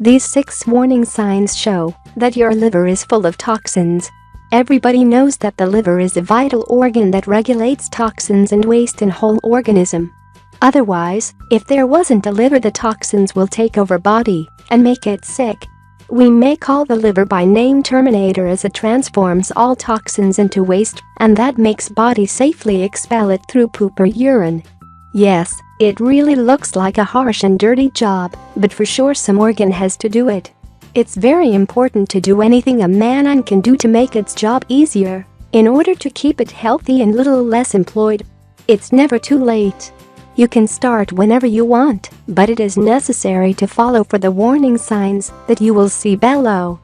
These 6 warning signs show that your liver is full of toxins. Everybody knows that the liver is a vital organ that regulates toxins and waste in whole organism. Otherwise, if there wasn't a liver, the toxins will take over body and make it sick. We may call the liver by name Terminator, as it transforms all toxins into waste, and that makes body safely expel it through poop or urine. Yes, it really looks like a harsh and dirty job, but for sure some organ has to do it. It's very important to do anything a man can do to make its job easier, in order to keep it healthy and little less employed. It's never too late. You can start whenever you want, but it is necessary to follow for the warning signs that you will see below.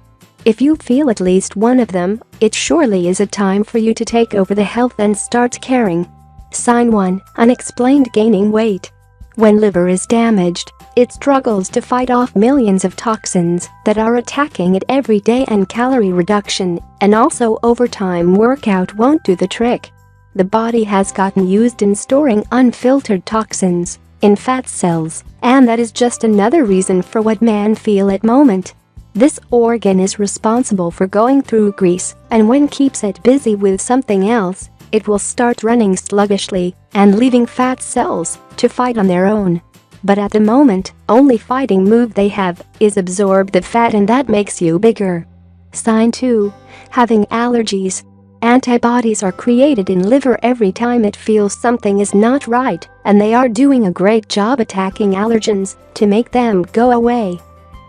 If you feel at least one of them, it surely is a time for you to take over the health and start caring. Sign 1. Unexplained gaining weight. When liver is damaged, it struggles to fight off millions of toxins that are attacking it every day, and calorie reduction and also overtime workout won't do the trick. The body has gotten used in storing unfiltered toxins in fat cells, and that is just another reason for what men feel at moment. This organ is responsible for going through grease, and when keeps it busy with something else, it will start running sluggishly and leaving fat cells to fight on their own. But at the moment, only fighting move they have is absorb the fat, and that makes you bigger. Sign 2. Having allergies. Antibodies are created in liver every time it feels something is not right, and they are doing a great job attacking allergens to make them go away.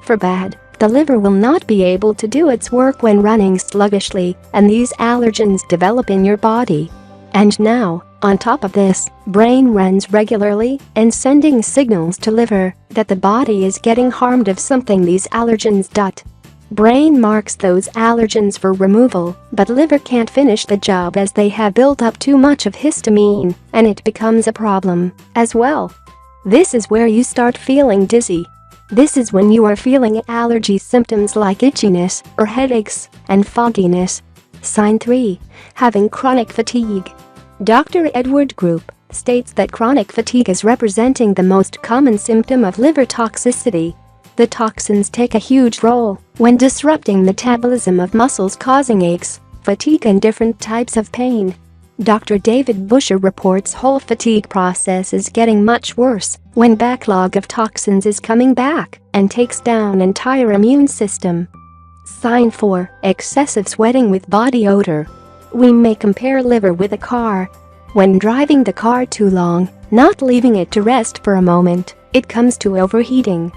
For bad, the liver will not be able to do its work when running sluggishly, and these allergens develop in your body. And now, on top of this, brain runs regularly and sending signals to liver that the body is getting harmed of something these allergens. Brain marks those allergens for removal, but liver can't finish the job as they have built up too much of histamine, and it becomes a problem as well. This is where you start feeling dizzy. This is when you are feeling allergy symptoms like itchiness or headaches and fogginess. Sign 3. Having chronic fatigue. Dr. Edward Group states that chronic fatigue is representing the most common symptom of liver toxicity. The toxins take a huge role when disrupting metabolism of muscles, causing aches, fatigue and different types of pain. Dr. David Busher reports whole fatigue process is getting much worse when backlog of toxins is coming back and takes down entire immune system. Sign 4. Excessive sweating with body odor. We may compare liver with a car. When driving the car too long, not leaving it to rest for a moment, it comes to overheating.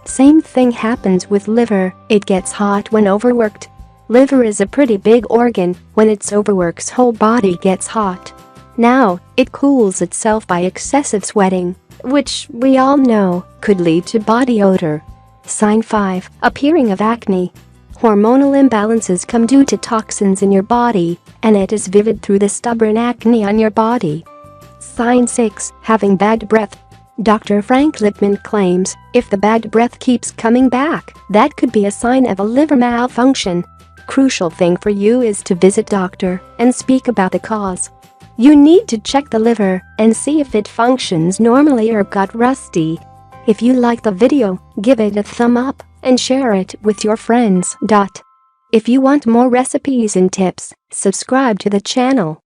Same thing happens with liver, it gets hot when overworked. Liver is a pretty big organ. When it's overworked, whole body gets hot. Now, it cools itself by excessive sweating, which we all know could lead to body odor. Sign 5. Appearing of acne. Hormonal imbalances come due to toxins in your body, and it is vivid through the stubborn acne on your body. Sign 6. Having bad breath. Dr. Frank Lipman claims if the bad breath keeps coming back, that could be a sign of a liver malfunction. Crucial thing for you is to visit doctor and speak about the cause. You need to check the liver and see if it functions normally or got rusty. If you like the video, give it a thumb up and share it with your friends. If you want more recipes and tips, subscribe to the channel.